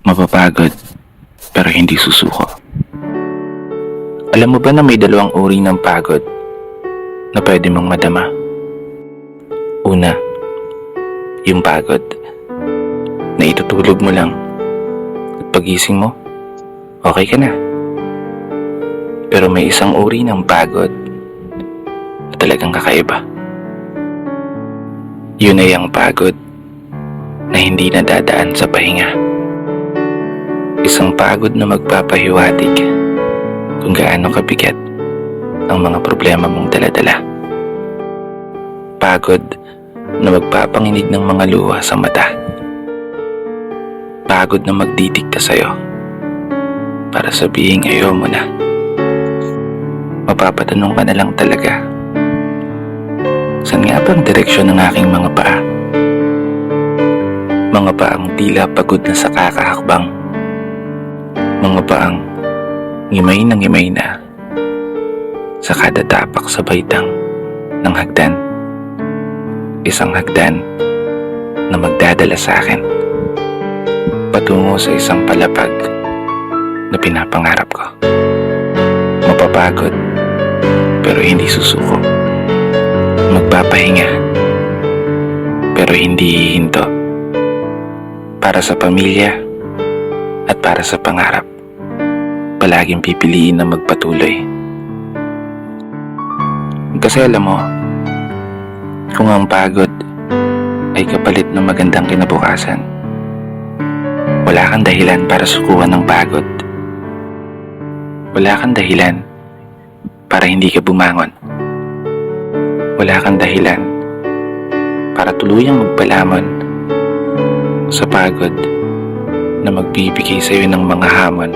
Mapapagod, pero hindi susuko. Alam mo ba na may dalawang uri ng pagod na pwede mong madama? Una, yung pagod na itutulog mo lang at pagising mo, okay ka na. Pero may isang uri ng pagod na talagang kakaiba. Yun ay ang pagod na hindi nadadaan sa pahinga. Isang pagod na magpapahiwatig kung gaano kabigat ang mga problema mong daladala. Pagod na magpapanginig ng mga luha sa mata. Pagod na magdidikta sa'yo para sabihing ayaw mo na. Mapapatanong ka na lang talaga, saan nga ba ang direksyon ng aking mga paa? Mga paang tila pagod na sa kakahakbang. Mga paang ngimay na sa kada tapak sa baitang ng hagdan. Isang hagdan na magdadala sa akin patungo sa isang palapag na pinapangarap ko. Mapapagod pero hindi susuko. Magpapahinga pero hindi hihinto. Para sa pamilya at para sa pangarap, palaging pipiliin na magpatuloy. Kasi alam mo, kung ang pagod ay kapalit ng magandang kinabukasan, wala kang dahilan para sukuan ng pagod. Wala kang dahilan para hindi ka bumangon. Wala kang dahilan para tuluyang magpalamon sa pagod na magbibigay sa iyo ng mga hamon